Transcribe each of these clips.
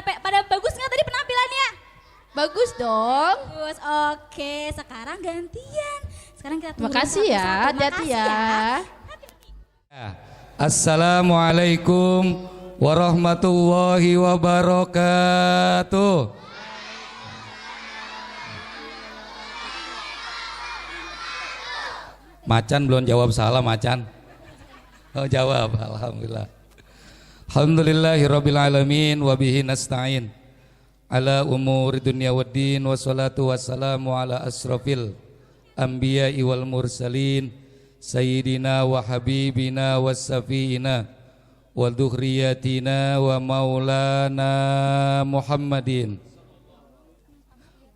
pada bagus nggak tadi penampilannya? Bagus dong. Bagus. Oke, sekarang gantian. Sekarang kita tunggu Makasih ya, satu-satu. hati-hati ya. Assalamualaikum warahmatullahi wabarakatuh. Macan belum jawab salam Macan. Oh jawab, alhamdulillah. Alhamdulillahirabbil alamin wa bihi nasta'in ala umuri dunya waddin wassalatu wassalamu ala asrafil anbiya'i wal mursalin sayyidina wa habibina wassafiina wa dhuhriyatina wa maulana Muhammadin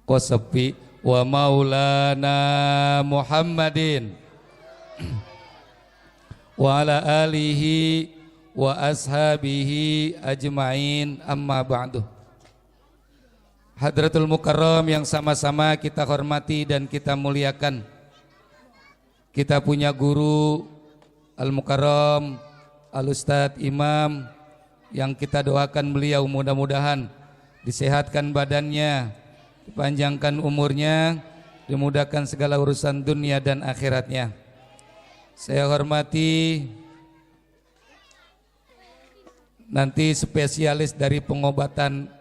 qasafi wa maulana Muhammadin wa ala alihi wa ashabihi ajma'in amma ba'du. Hadratul Mukarram yang sama-sama kita hormati dan kita muliakan. Kita punya guru Al-Mukarram Al-Ustadz Imam yang kita doakan beliau mudah-mudahan disehatkan badannya, dipanjangkan umurnya, dimudahkan segala urusan dunia dan akhiratnya. Saya hormati nanti spesialis dari pengobatan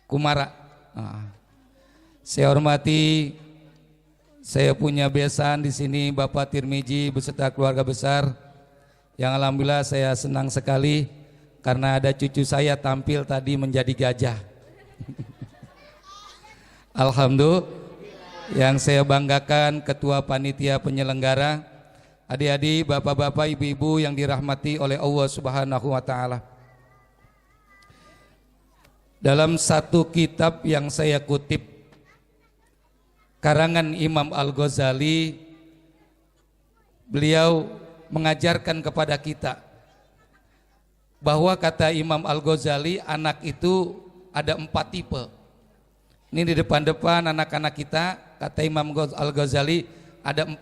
kumara. Saya hormati, saya punya besan di sini Bapak Tirmidzi beserta keluarga besar yang alhamdulillah saya senang sekali karena ada cucu saya tampil tadi menjadi gajah. Alhamdulillah. Yang saya banggakan ketua panitia penyelenggara, adik-adik, bapak-bapak, ibu-ibu yang dirahmati oleh Allah Subhanahu wa taala. Dalam satu kitab yang saya kutip karangan Imam Al-Ghazali, beliau mengajarkan kepada kita bahwa kata Imam Al-Ghazali anak itu ada 4 tipe. Ini di depan-depan anak-anak kita, kata Imam Al-Ghazali ada 4.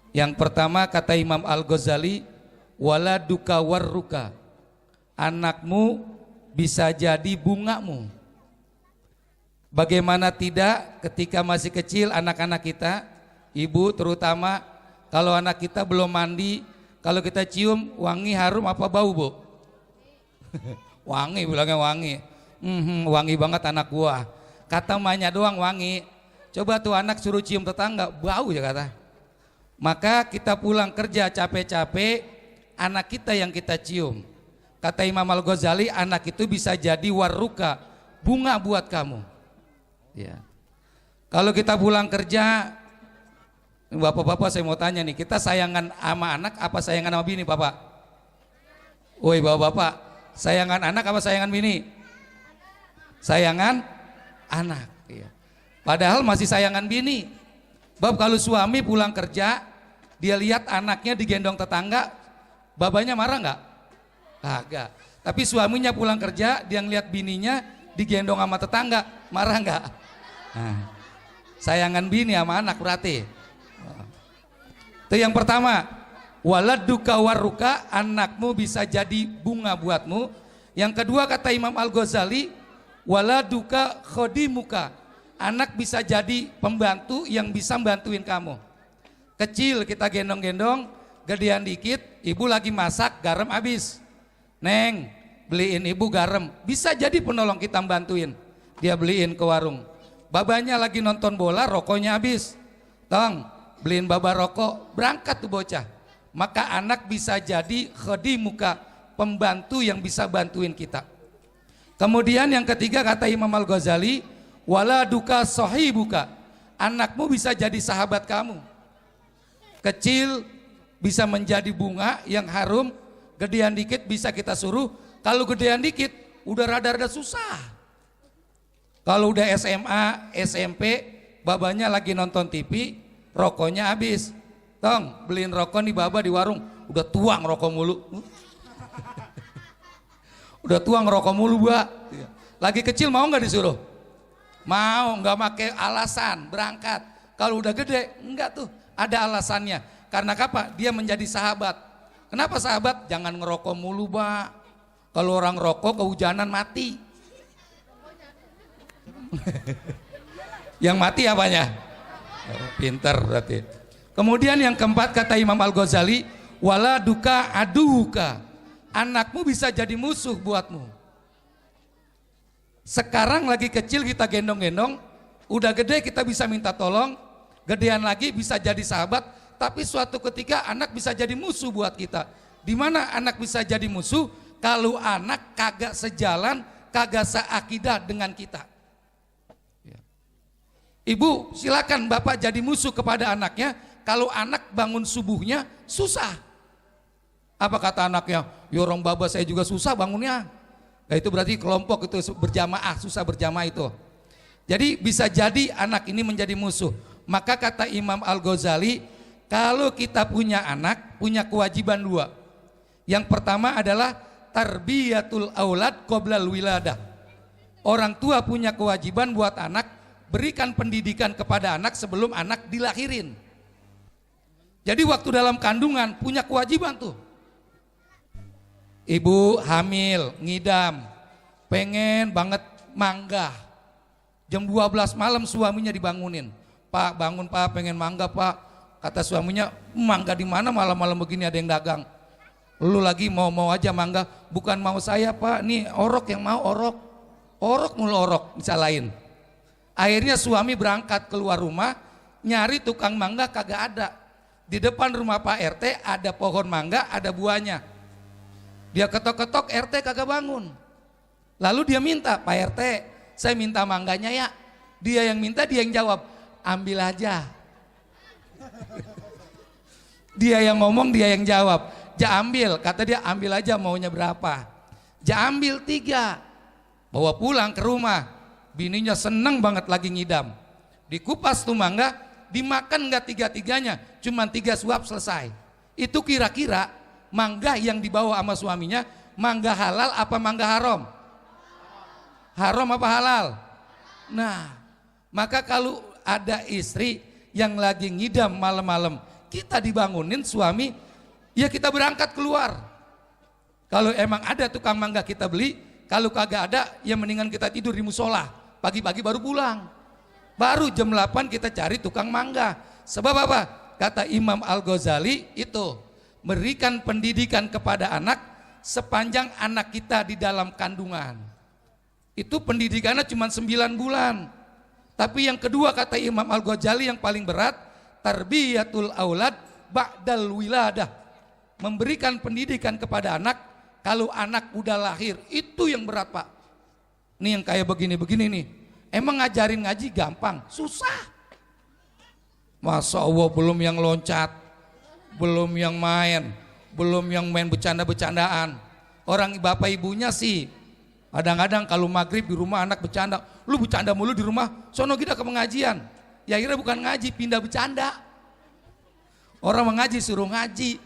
Yang pertama kata Imam Al-Ghazali, waladuka warruka, anakmu bisa jadi bungamu. Bagaimana tidak ketika masih kecil anak-anak kita, ibu terutama, kalau anak kita belum mandi, kalau kita cium wangi harum apa bau bu? Wangi, bilangnya wangi. Wangi banget anak gua. Kata emaknya doang wangi. Coba tuh anak suruh cium tetangga, bau ya kata. Maka kita pulang kerja capek-capek, anak kita yang kita cium. Kata Imam Al-Ghazali, anak itu bisa jadi warruka, bunga buat kamu. Ya. Kalau kita pulang kerja, bapak-bapak saya mau tanya nih, kita sayangan sama anak apa sayangan sama bini bapak? Woi bapak-bapak, sayangan anak apa sayangan bini? Sayangan anak. Ya. Padahal masih sayangan bini. Bab kalau suami pulang kerja, dia lihat anaknya digendong tetangga, babanya marah nggak? Kagak. Tapi suaminya pulang kerja, dia ngeliat bininya digendong sama tetangga, marah nggak? Nah, sayangan bini sama anak berarti. Itu yang pertama. Waladuka warruka, anakmu bisa jadi bunga buatmu. Yang kedua kata Imam Al-Ghazali, waladuka khodimuka, anak bisa jadi pembantu yang bisa bantuin kamu. Kecil kita gendong-gendong, gedean dikit, ibu lagi masak, garam habis. Neng, beliin ibu garam, bisa jadi penolong kita bantuin. Dia beliin ke warung. Babanya lagi nonton bola, rokoknya habis. Tong, beliin baba rokok, berangkat tuh bocah. Maka anak bisa jadi khodimuka, pembantu yang bisa bantuin kita. Kemudian yang ketiga kata Imam Al-Ghazali, waladuka sahibuka, anakmu bisa jadi sahabat kamu. Kecil bisa menjadi bunga yang harum, gedean dikit bisa kita suruh, kalau gedean dikit udah rada-rada susah. Kalau udah SMA, SMP, babanya lagi nonton TV, rokoknya habis. Tong, beliin rokok nih baba di warung, udah tuang rokok mulu. Udah tua ngerokok mulu Mbak. Lagi kecil mau nggak disuruh? Mau, nggak pakai alasan berangkat. Kalau udah gede enggak tuh, ada alasannya. Karena apa? Dia menjadi sahabat. Kenapa sahabat? Jangan ngerokok mulu Mbak. Kalau orang rokok kehujanan mati. Yang mati apanya? Pinter berarti. Kemudian yang keempat kata Imam Al-Ghazali, wala duka aduka. Anakmu bisa jadi musuh buatmu. Sekarang lagi kecil kita gendong-gendong, udah gede kita bisa minta tolong, gedean lagi bisa jadi sahabat, tapi suatu ketika anak bisa jadi musuh buat kita. Di mana anak bisa jadi musuh? Kalau anak kagak sejalan, kagak seakidah dengan kita. Ibu silakan bapak jadi musuh kepada anaknya, kalau anak bangun subuhnya susah. Apa kata anaknya? Ya orang baba saya juga susah bangunnya. Nah, itu berarti kelompok itu berjamaah, susah berjamaah itu. Jadi bisa jadi anak ini menjadi musuh. Maka kata Imam Al-Ghazali, kalau kita punya anak, punya kewajiban dua. Yang pertama adalah tarbiyatul aulad qoblal wiladah. Orang tua punya kewajiban buat anak, berikan pendidikan kepada anak sebelum anak dilahirin. Jadi waktu dalam kandungan punya kewajiban tuh. Ibu hamil, ngidam, pengen banget mangga. Jam 12 malam suaminya dibangunin. Pak bangun pak, pengen mangga pak. Kata suaminya, mangga di mana malam-malam begini ada yang dagang. Lu lagi mau aja mangga. Bukan mau saya pak, nih orok yang mau orok. Orok mulu orok, disalahin. Akhirnya suami berangkat keluar rumah, nyari tukang mangga kagak ada. Di depan rumah Pak RT ada pohon mangga, ada buahnya. Dia ketok-ketok, RT kagak bangun. Lalu dia minta, Pak RT saya minta mangganya ya. Dia yang minta, dia yang jawab, ambil aja. Dia yang ngomong, dia yang jawab. Ja ambil, kata dia ambil aja maunya berapa. Ja ambil 3, bawa pulang ke rumah. Bininya seneng banget lagi ngidam. Dikupas tuh mangga, dimakan nggak tiga-tiganya, cuman 3 suap selesai. Itu kira-kira mangga yang dibawa sama suaminya, mangga halal apa mangga haram? Haram apa halal? Nah, maka kalau ada istri yang lagi ngidam malam-malam, kita dibangunin suami, ya kita berangkat keluar. Kalau emang ada tukang mangga kita beli, kalau kagak ada, ya mendingan kita tidur di musola. Pagi-pagi baru pulang. Baru jam 8 kita cari tukang mangga. Sebab apa? Kata Imam Al-Ghazali itu, berikan pendidikan kepada anak sepanjang anak kita di dalam kandungan. Itu pendidikannya cuma 9 bulan. Tapi yang kedua kata Imam Al-Ghazali yang paling berat, tarbiyatul aulad ba'dal wiladah. Memberikan pendidikan kepada anak kalau anak udah lahir, itu yang berat pak. Nih yang kayak begini-begini nih, emang ngajarin ngaji gampang? Susah. Masya Allah, belum yang loncat, belum yang main, belum yang main bercanda-bercandaan. Orang bapak ibunya sih, kadang-kadang kalau maghrib di rumah anak bercanda, lu bercanda mulu di rumah, sono kita ke pengajian. Ya akhirnya bukan ngaji, pindah bercanda. Orang mengaji suruh ngaji.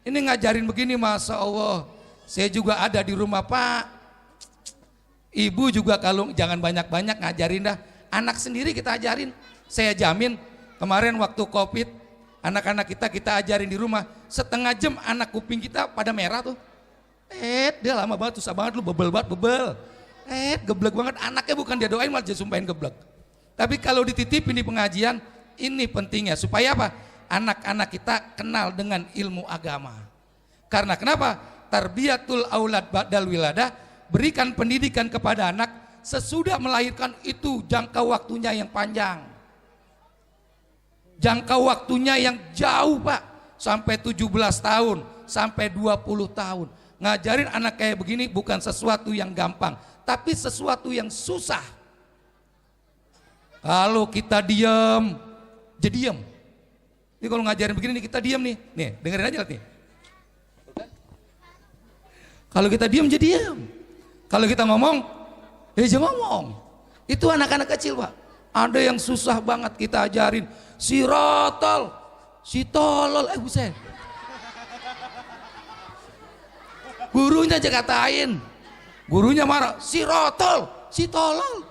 Ini ngajarin begini, Masya Allah. Saya juga ada di rumah pak. Ibu juga kalau jangan banyak-banyak ngajarin dah. Anak sendiri kita ajarin. Saya jamin kemarin waktu Covid, anak-anak kita ajarin di rumah. Setengah jam anak kuping kita pada merah tuh. Dia lama banget, susah banget, lu bebel banget, bebel. Geblek banget, anaknya bukan dia doain malah dia sumpahin geblek. Tapi kalau dititipin di pengajian, ini pentingnya. Supaya apa? Anak-anak kita kenal dengan ilmu agama. Karena kenapa? Tarbiyatul aulad ba'dal wiladah. Berikan pendidikan kepada anak sesudah melahirkan, itu jangka waktunya yang panjang. Jangka waktunya yang jauh pak. Sampai 17 tahun, sampai 20 tahun. Ngajarin anak kayak begini bukan sesuatu yang gampang, tapi sesuatu yang susah. Kalau kita diam, jadi diam. Ini kalau ngajarin begini nih, kita diam nih. Nih, dengerin aja nih. Kalau kita diam, jadi diam. Kalau kita ngomong, jangan ngomong. Itu anak-anak kecil pak. Ada yang susah banget kita ajarin. Si rotol, si tolol, buset. Gurunya aja katain. Gurunya marah, si rotol, si tolol.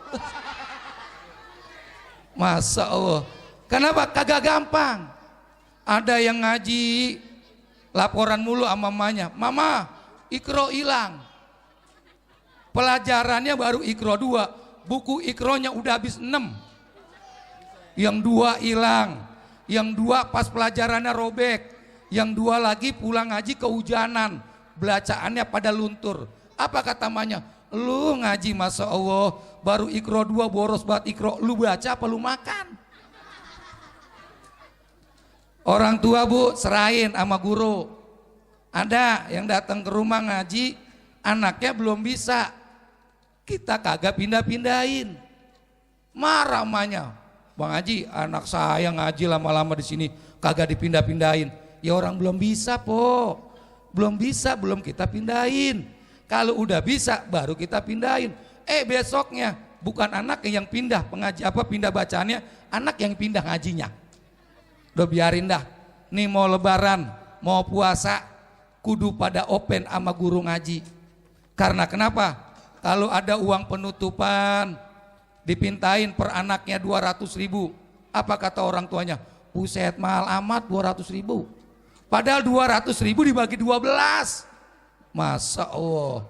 Masya Allah. Kenapa? Kagak gampang. Ada yang ngaji, laporan mulu sama mamanya. Mama, Ikro hilang. Pelajarannya baru Iqra 2, buku Iqronya udah habis 6. Yang 2 hilang, yang 2 pas pelajarannya robek, yang 2 lagi pulang ngaji kehujanan, bacaannya pada luntur. Apa kata mamanya? Lu ngaji Masya Allah baru Iqra 2 boros banget Iqra, lu baca apa lu makan? Orang tua bu serahin sama guru. Ada yang datang ke rumah ngaji, anaknya belum bisa, kita kagak pindah-pindahin. Marah mamanya, Bang Haji, anak saya ngaji lama-lama di sini kagak dipindah-pindahin. Ya orang belum bisa po, belum bisa, belum kita pindahin. Kalau udah bisa baru kita pindahin. Besoknya bukan anak yang pindah pengaji pindah bacaannya, anak yang pindah ngajinya. Udah biarin dah. Nih mau lebaran, mau puasa, kudu pada open sama guru ngaji. Karena kenapa? Kalau ada uang penutupan dipintain per anaknya 200.000, apa kata orang tuanya? Buset mahal amat 200.000. Padahal 200.000 dibagi 12. Masa Allah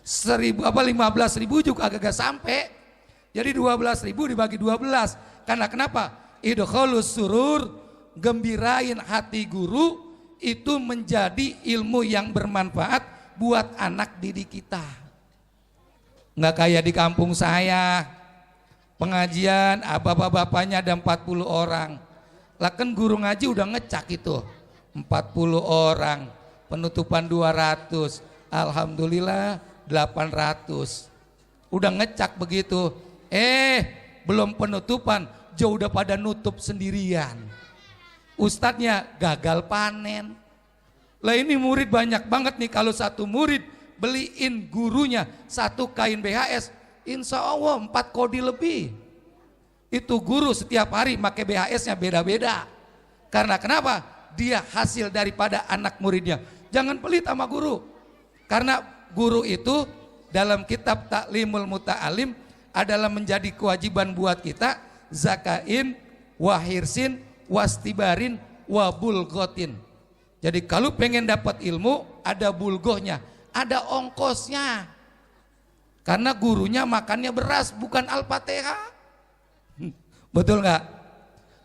15.000 juga agak sampai. Jadi 12.000 dibagi 12. Karena kenapa? Idkhalus surur, gembirain hati guru, itu menjadi ilmu yang bermanfaat buat anak didik kita. Nggak kayak di kampung saya, pengajian bapak-bapaknya ada 40 orang. Lah kan guru ngaji udah ngecak itu 40 orang, penutupan 200, alhamdulillah 800. Udah ngecak begitu. Belum penutupan, jauh udah pada nutup sendirian. Ustadznya gagal panen. Lah ini murid banyak banget nih, kalau satu murid beliin gurunya satu kain BHS, insya Allah 4 kodi lebih. Itu guru setiap hari pakai BHS-nya beda-beda. Karena kenapa? Dia hasil daripada anak muridnya. Jangan pelit sama guru. Karena guru itu dalam kitab Taklimul Muta'alim adalah menjadi kewajiban buat kita, zakain, wahirsin, wastibarin, wabulgotin. Jadi kalau pengen dapat ilmu ada bulgohnya, ada ongkosnya. Karena gurunya makannya beras bukan Al-Fatihah. Betul nggak?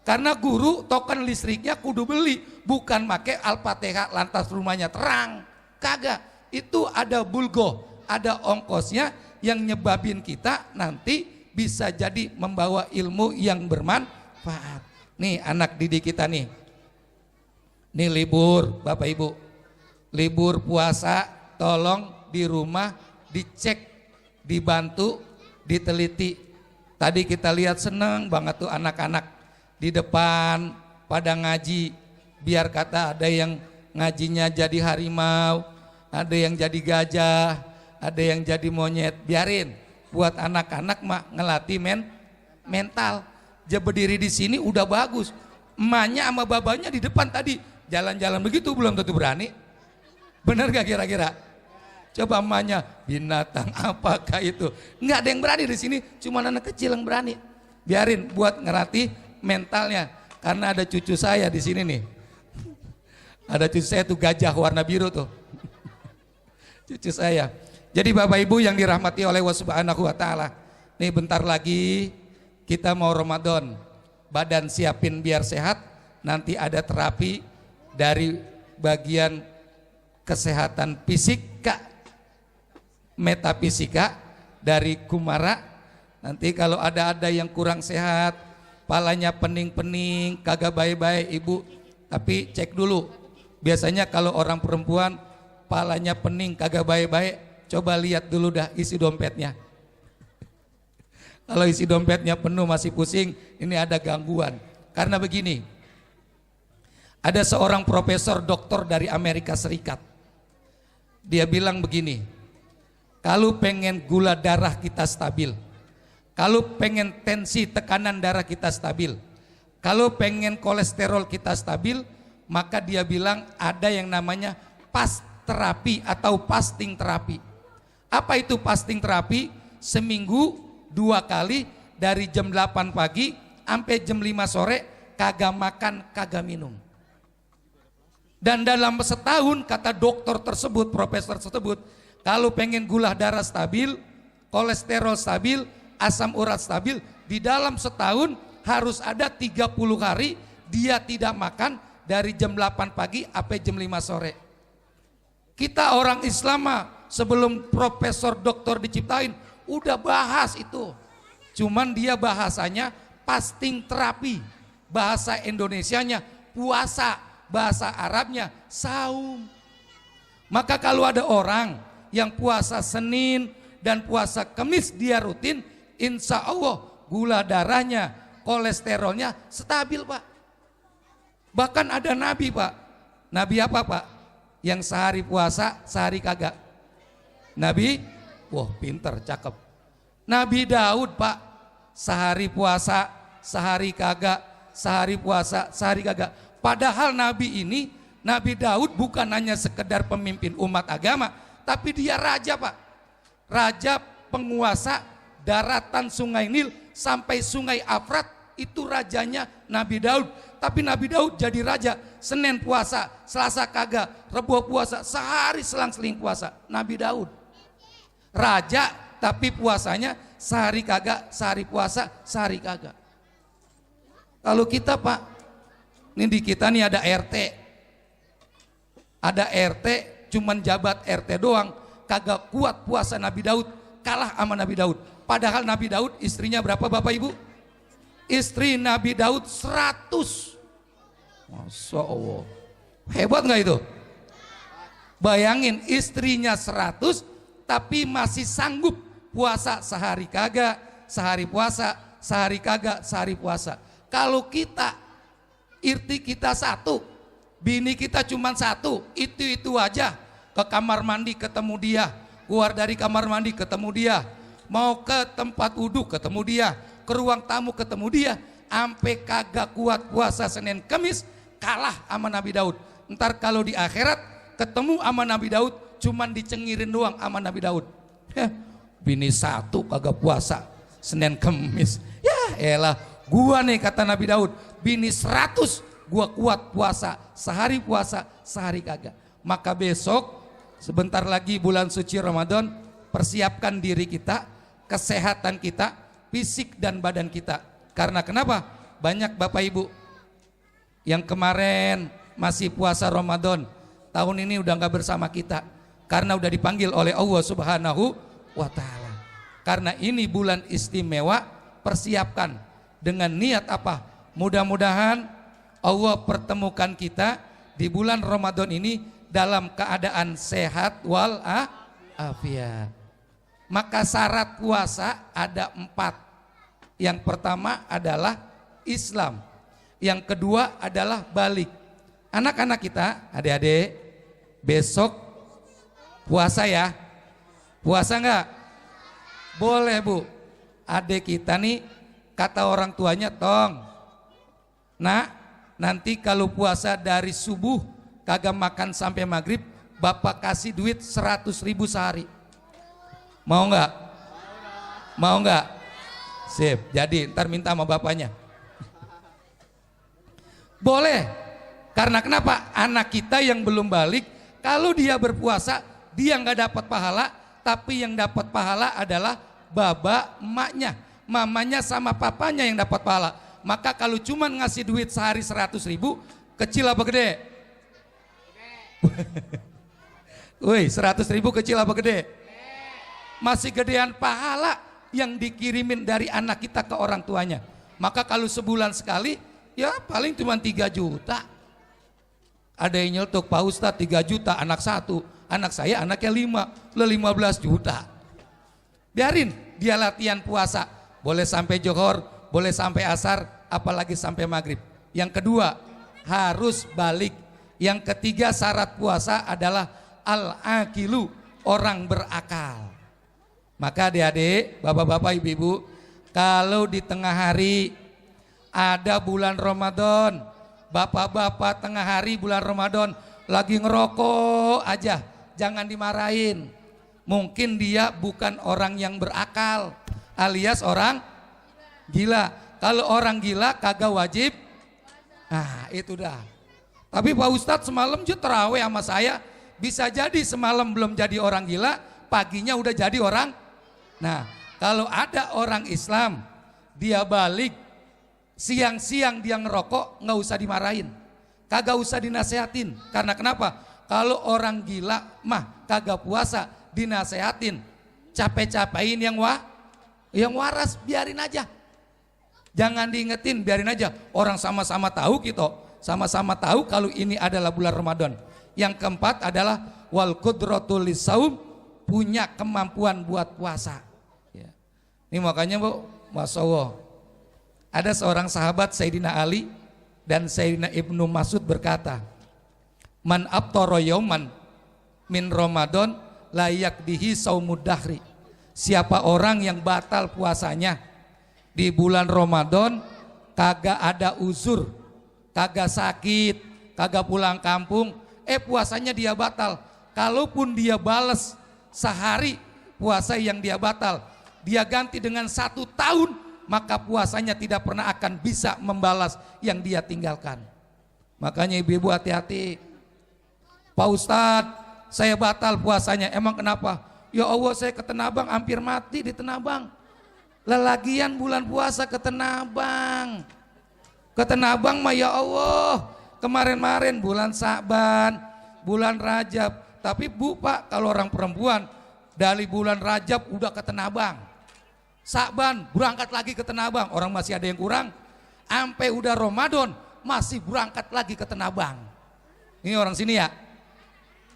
Karena guru token listriknya kudu beli, bukan make Al-Fatihah lantas rumahnya terang. Kagak, itu ada bulgoh, ada ongkosnya yang nyebabin kita nanti bisa jadi membawa ilmu yang bermanfaat. Nih anak didik kita nih. Nih libur Bapak Ibu. Libur puasa, tolong di rumah dicek, dibantu, diteliti. Tadi kita lihat seneng banget tuh anak-anak di depan pada ngaji. Biar kata ada yang ngajinya jadi harimau, ada yang jadi gajah, ada yang jadi monyet. Biarin, buat anak-anak mah ngelatih mental. Dia berdiri di sini udah bagus. Emaknya sama babanya di depan tadi jalan-jalan begitu belum tentu berani. Bener gak kira-kira? Coba emaknya, binatang apakah itu? Nggak ada yang berani di sini, cuma anak kecil yang berani. Biarin buat ngelatih mentalnya. Karena ada cucu saya di sini nih. Ada cucu saya tuh gajah warna biru tuh. Cucu saya. Jadi Bapak Ibu yang dirahmati oleh Allah Subhanahu wa taala. Nih bentar lagi kita mau Ramadan. Badan siapin biar sehat. Nanti ada terapi dari bagian kesehatan fisika, metafisika dari Kumara. Nanti kalau ada yang kurang sehat, palanya pening-pening, kagak baik-baik Ibu, tapi cek dulu. Biasanya kalau orang perempuan palanya pening, kagak baik-baik, coba lihat dulu dah isi dompetnya. Kalau isi dompetnya penuh masih pusing, ini ada gangguan. Karena begini, ada seorang profesor doktor dari Amerika Serikat. Dia bilang begini, kalau pengen gula darah kita stabil, kalau pengen tensi tekanan darah kita stabil, kalau pengen kolesterol kita stabil, maka dia bilang ada yang namanya fast terapi atau fasting terapi. Apa itu fasting terapi? Seminggu 2 kali dari jam 8 pagi sampai jam 5 sore kagak makan, kagak minum. Dan dalam setahun kata dokter tersebut, profesor tersebut, kalau pengen gula darah stabil, kolesterol stabil, asam urat stabil. Di dalam setahun harus ada 30 hari dia tidak makan dari jam 8 pagi sampai jam 5 sore. Kita orang Islam sebelum profesor doktor diciptain udah bahas itu. Cuman dia bahasanya fasting terapi, bahasa Indonesianya puasa, bahasa Arabnya saum. Maka kalau ada orang yang puasa Senin dan puasa Kamis dia rutin, insya Allah gula darahnya, kolesterolnya stabil Pak. Bahkan ada Nabi Pak. Nabi apa Pak? Yang sehari puasa, sehari kagak. Nabi, wah pinter, cakep. Nabi Daud Pak, sehari puasa, sehari kagak, sehari puasa, sehari kagak. Padahal Nabi ini, Nabi Daud bukan hanya sekedar pemimpin umat agama, tapi dia raja Pak. Raja penguasa daratan Sungai Nil sampai Sungai Afrat, itu rajanya Nabi Daud. Tapi Nabi Daud jadi raja, Senin puasa, Selasa kagak, Rebo puasa, sehari selang-seling puasa. Nabi Daud raja tapi puasanya sehari kagak, sehari puasa, sehari kagak. Kalau kita Pak, ini di kita nih ada RT. Ada RT cuman jabat RT doang, kagak kuat puasa Nabi Daud, kalah sama Nabi Daud. Padahal Nabi Daud istrinya berapa Bapak Ibu? Istri Nabi Daud 100. Masya Allah, hebat nggak itu? Bayangin istrinya 100 tapi masih sanggup puasa sehari kagak, sehari puasa, sehari kagak, sehari puasa. Kalau kita, irti kita 1, bini kita cuma 1, itu aja. Ke kamar mandi ketemu dia, keluar dari kamar mandi ketemu dia, mau ke tempat wudhu ketemu dia, ke ruang tamu ketemu dia, sampai kagak kuat puasa Senin Kamis, kalah sama Nabi Daud. Ntar kalau di akhirat ketemu sama Nabi Daud, cuman dicengirin doang sama Nabi Daud. Bini 1 kagak puasa Senin Kamis, ya elah gua nih kata Nabi Daud, bini 100 gua kuat puasa sehari kagak. Maka besok sebentar lagi bulan suci Ramadan, persiapkan diri kita, kesehatan kita, fisik dan badan kita. Karena kenapa? Banyak Bapak Ibu yang kemarin masih puasa Ramadan, tahun ini udah gak bersama kita karena udah dipanggil oleh Allah Subhanahu wa Ta'ala. Karena ini bulan istimewa, persiapkan dengan niat apa? Mudah-mudahan Allah pertemukan kita di bulan Ramadan ini dalam keadaan sehat wal afiat. Maka syarat puasa ada 4. Yang pertama adalah Islam, yang kedua adalah balik. Anak-anak kita, adik-adik, besok puasa ya. Puasa enggak? Boleh Bu. Adik kita nih kata orang tuanya, tong nah nanti kalau puasa dari subuh kagak makan sampai maghrib, bapak kasih duit 100.000 sehari. Mau enggak? Mau enggak? Sip, jadi ntar minta sama bapaknya. Boleh, karena kenapa? Anak kita yang belum balik, kalau dia berpuasa dia nggak dapat pahala, tapi yang dapat pahala adalah baba emaknya, mamanya sama papanya yang dapat pahala. Maka kalau cuman ngasih duit sehari 100.000, kecil apa gede? Woi, 100.000 kecil apa gede? Masih gedean pahala yang dikirimin dari anak kita ke orang tuanya. Maka kalau sebulan sekali, ya paling cuma 3 juta. Ada yang nyeletuk, Pak Ustadz 3 juta anak 1, anak saya anaknya 5, le 15 juta. Biarin dia latihan puasa, boleh sampai johor, boleh sampai asar, apalagi sampai maghrib. Yang kedua harus balik. Yang ketiga syarat puasa adalah al-aqilu, orang berakal. Maka adik-adik, bapak-bapak, ibu-ibu, kalau di tengah hari ada bulan Ramadan, bapak-bapak tengah hari bulan Ramadan lagi ngerokok aja, jangan dimarahin. Mungkin dia bukan orang yang berakal, alias orang gila. Kalau orang gila kagak wajib, nah itu dah. Tapi Pak Ustadz semalam juga terawih sama saya, bisa jadi semalam belum jadi orang gila, paginya udah jadi orang Nah, kalau ada orang Islam dia balik siang-siang dia ngerokok, nggak usah dimarahin, kagak usah dinasehatin. Karena kenapa? Kalau orang gila mah kagak puasa dinasehatin, capek-capekin yang waras, biarin aja. Jangan diingetin, biarin aja. Orang sama-sama tahu kita, sama-sama tahu kalau ini adalah bulan Ramadan. Yang keempat adalah wal qudratul lisaum, punya kemampuan buat puasa. Ya. Ini makanya Bu, Masya Allah, ada seorang sahabat Sayyidina Ali dan Sayyidina Ibnu Mas'ud berkata, man abtara yauman min Ramadan la yakdihi saumud dahri. Siapa orang yang batal puasanya di bulan Ramadan, kagak ada uzur, kagak sakit, kagak pulang kampung, puasanya dia batal. Kalaupun dia balas sehari puasa yang dia batal, dia ganti dengan 1 tahun, maka puasanya tidak pernah akan bisa membalas yang dia tinggalkan. Makanya ibu-ibu hati-hati. Pak Ustadz, saya batal puasanya, emang kenapa? Ya Allah, saya ke Tenabang, hampir mati di Tenabang. Lelagian bulan puasa ke Tenabang. Ke Tenabang mah ya Allah, kemarin-marin bulan Sa'ban, bulan Rajab. Tapi Bu Pak, kalau orang perempuan dari bulan Rajab udah ke Tenabang, Sa'ban berangkat lagi ke Tenabang, orang masih ada yang kurang, sampai udah Ramadan masih berangkat lagi ke Tenabang. Ini orang sini ya?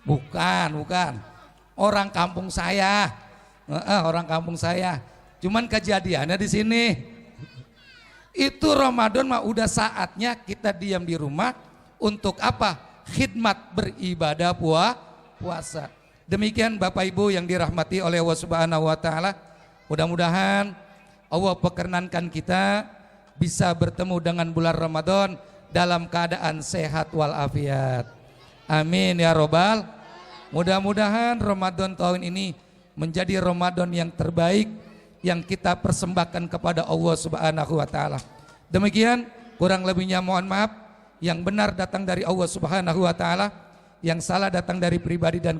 Bukan, orang kampung saya, orang kampung saya. Cuman kejadiannya di sini. Itu Ramadan mah udah saatnya kita diam di rumah untuk apa? Khidmat beribadah puasa. Demikian Bapak Ibu yang dirahmati oleh Allah Subhanahu wa taala. Mudah-mudahan Allah perkenankan kita bisa bertemu dengan bulan Ramadan dalam keadaan sehat walafiat. Amin ya robbal. Mudah-mudahan Ramadan tahun ini menjadi Ramadan yang terbaik yang kita persembahkan kepada Allah Subhanahu wa taala. Demikian, kurang lebihnya mohon maaf. Yang benar datang dari Allah Subhanahu wa taala, yang salah datang dari pribadi dan